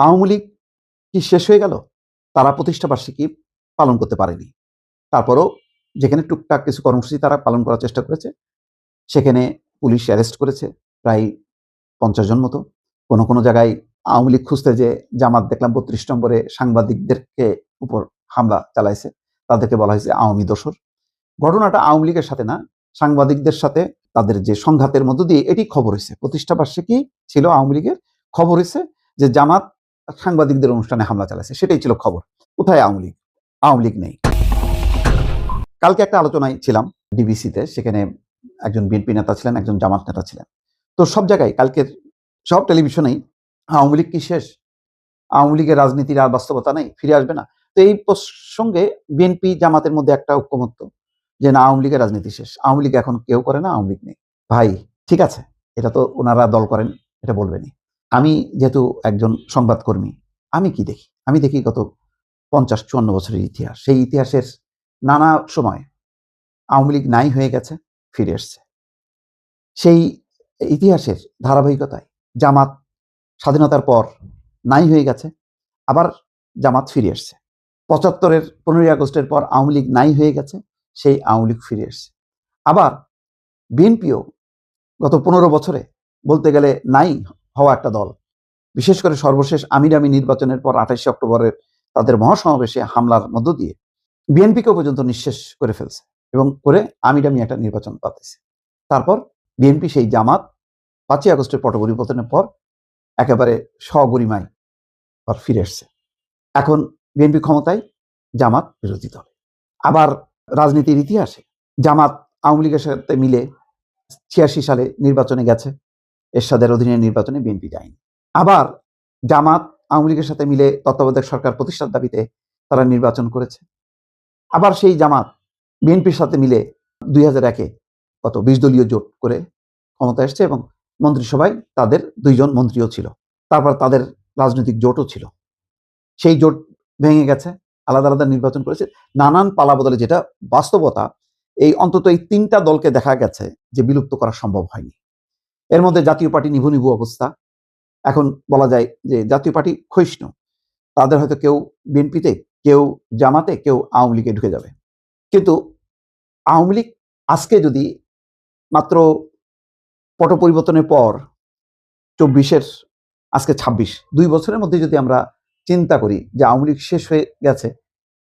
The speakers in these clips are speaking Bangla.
আওয়ামী লীগ কি শেষ হয়ে গেল? তারা প্রতিষ্ঠাবার্ষিকী পালন করতে পারেনি। তারপরও যেখানে টুকটাক কিছু কর্মসূচি তারা পালন করার চেষ্টা করেছে, সেখানে পুলিশ অ্যারেস্ট করেছে প্রায় ৫০ জন মতো। কোনো জায়গায় আওয়ামী লীগ খুঁজতে যে জামাত দেখলাম ৩২ নম্বরে সাংবাদিকদেরকে উপর হামলা চালাইছে, তাদেরকে বলা হয়েছে আওয়ামী দোসর। ঘটনাটা আওয়ামী লীগের সাথে না, সাংবাদিকদের সাথে তাদের যে সংঘাতের মধ্য দিয়ে এটি খবর হয়েছে। প্রতিষ্ঠাবার্ষিকী ছিল আওয়ামী লীগের, খবর হয়েছে যে জামাত সাংবাদিকদের অনুষ্ঠানে হামলা চালাইছে, সেটাই ছিল খবর। কোথায় আওয়ামী লীগ? আওয়ামী লীগ নেই। কালকে একটা আলোচনায় ছিলাম ডিবিসিতে, সেখানে একজন বিএনপি নেতা ছিলেন, একজন জামাত নেতা ছিলেন। তো সব জায়গায় কালকের সব টেলিভিশনেই আওয়ামী লীগ কি শেষ? আওয়ামী লীগের রাজনীতির আর বাস্তবতা নেই, ফিরে আসবে না? তো এই প্রসঙ্গে বিএনপি জামাতের মধ্যে একটা ঐক্যমত্য যে না, আওয়ামী লীগের রাজনীতি শেষ, আওয়ামী লীগ এখন কেউ করে না, আওয়ামী লীগ নেই। ভাই ঠিক আছে, এটা তো ওনারা দল করেন, এটা বলবেনই। আমি যেহেতু একজন সংবাদকর্মী, আমি কি দেখি? আমি দেখি গত ৫০-৫৪ বছরের ইতিহাস। সেই ইতিহাসের নানা সময় আওয়ামী লীগ নাই হয়ে গেছে, ফিরে এসছে। সেই ইতিহাসের ধারাবাহিকতায় জামাত স্বাধীনতার পর নাই হয়ে গেছে, আবার জামাত ফিরে এসছে। ৭৫-এর ১৫ই আগস্টের পর আওয়ামী লীগ নাই হয়ে গেছে, সেই আওয়ামী লীগ ফিরে এসছে। আবার বিএনপিও গত ১৫ বছরে বলতে গেলে নাই হওয়া একটা দল। বিশেষ করে সর্বশেষ আমির নির্বাচনের পর ২৮শে অক্টোবরের তাদের মহাসমাবেশে হামলার মধ্য দিয়ে বিএনপিকেও পর্যন্ত নিঃশেষ করে ফেলছে এবং করে আমির একটা নির্বাচন পাতেছে। তারপর বিএনপি সেই জামাত ৫ই আগস্টের পট পরিবর্তনের পর একেবারে স্বগরিমায় আবার ফিরে এসছে। এখন বিএনপি ক্ষমতায়, জামাত বিরোধী দল। আবার রাজনীতির ইতিহাসে জামাত আওয়ামী লীগের সাথে মিলে ৮৬ সালে নির্বাচনে গেছে, এরশাদের অধীনে নির্বাচনে বিএনপি যায়নি। আবার জামাত আওয়ামী লীগের সাথে মিলে তত্ত্বাবধায়ক সরকার প্রতিষ্ঠার দাবিতে তারা নির্বাচন করেছে। আবার সেই জামাত বিএনপির সাথে মিলে ২০০১-এ ২০ দলীয় জোট করে ক্ষমতা এসছে এবং মন্ত্রিসভায় তাদের ২ জন মন্ত্রীও ছিল। তারপর তাদের রাজনৈতিক জোটও ছিল। সেই জোট ভেঙে গেছে, আলাদা আলাদা নির্বাচন করেছে, নানান পালাবদলে। যেটা বাস্তবতা, এই অন্তত এই ৩টা দলকে দেখা গেছে যে বিলুপ্ত করা সম্ভব হয়নি। এর মধ্যে জাতীয় পার্টি নিভু নিভু অবস্থা। এখন বলা যায় যে জাতীয় পার্টি ক্ষয়িষ্ণু, তাদের হয়তো কেউ বিএনপিতে, কেউ জামাতে, কেউ আওয়ামী লীগে ঢুকে যাবে। কিন্তু আওয়ামী লীগ আজকে যদি মাত্র পট পরিবর্তনের পর ২৪-এর আজকে ২৬, ২ বছরের মধ্যে যদি আমরা চিন্তা করি যে আওয়ামী লীগ শেষ হয়ে গেছে,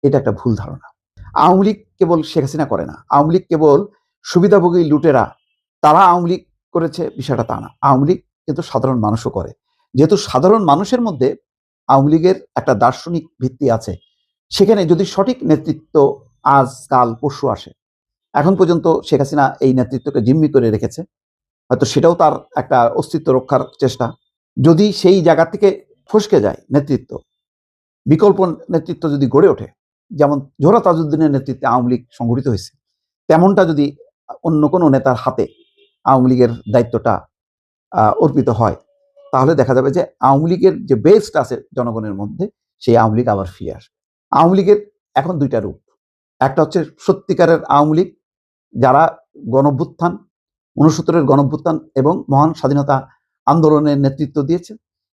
এটা একটা ভুল ধারণা। আওয়ামী লীগ কেবল শেখ হাসিনা করে না, আওয়ামী লীগ কেবল সুবিধাভোগী লুটেরা তারা আওয়ামী লীগ করেছে, বিষয়টা তা না। আওয়ামী লীগ কিন্তু সাধারণ মানুষও করে। যেহেতু সাধারণ মানুষের মধ্যে আওয়ামী লীগের একটা দার্শনিক ভিত্তি আছে, সেখানে যদি সঠিক নেতৃত্ব আজ কাল পরশু আসে, এখন পর্যন্ত শেখ হাসিনা এই নেতৃত্বকে জিম্মি করে রেখেছে, হয়তো সেটাও তার একটা অস্তিত্ব রক্ষার চেষ্টা। যদি সেই জায়গা থেকে ফসকে যায় নেতৃত্ব, বিকল্প নেতৃত্ব যদি গড়ে ওঠে, যেমন জোহরা তাজউদ্দিনের নেতৃত্বে আওয়ামী লীগ সংগঠিত হয়েছে, তেমনটা যদি অন্য কোনো নেতার হাতে আওয়ামী লীগের দায়িত্বটা অর্পিত হয়, তাহলে দেখা যাবে যে আওয়ামী লীগের যে বেস্ট আছে জনগণের মধ্যে, সেই আওয়ামী লীগ আবার ফিরে আসবে। আওয়ামী লীগের এখন ২টা রূপ। একটা হচ্ছে সত্যিকারের আওয়ামী লীগ, যারা গণঅভ্যুত্থান, ৬৯-এর গণঅভ্যুত্থান এবং মহান স্বাধীনতা আন্দোলনের নেতৃত্ব দিয়েছে,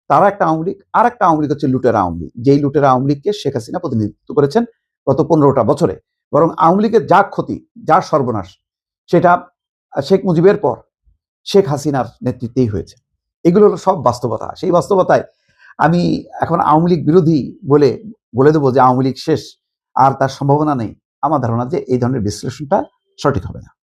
তারা একটা আওয়ামী লীগ। আর একটা আওয়ামী লীগ হচ্ছে লুটেরা আওয়ামী লীগ, যেই লুটেরা আওয়ামী লীগকে শেখ হাসিনা প্রতিনিধিত্ব করেছেন গত ১৫টা বছরে। বরং আওয়ামী লীগের যা ক্ষতি, যা সর্বনাশ, সেটা শেখ মুজিবের পর শেখ হাসিনার নেতৃত্বেই হয়েছে। এগুলো হলো সব বাস্তবতা। সেই বাস্তবতায় আমি এখন আওয়ামী লীগ বিরোধী বলে দেবো যে আওয়ামী লীগ শেষ আর তার সম্ভাবনা নেই, আমার ধারণা যে এই ধরনের বিশ্লেষণটা সঠিক হবে না।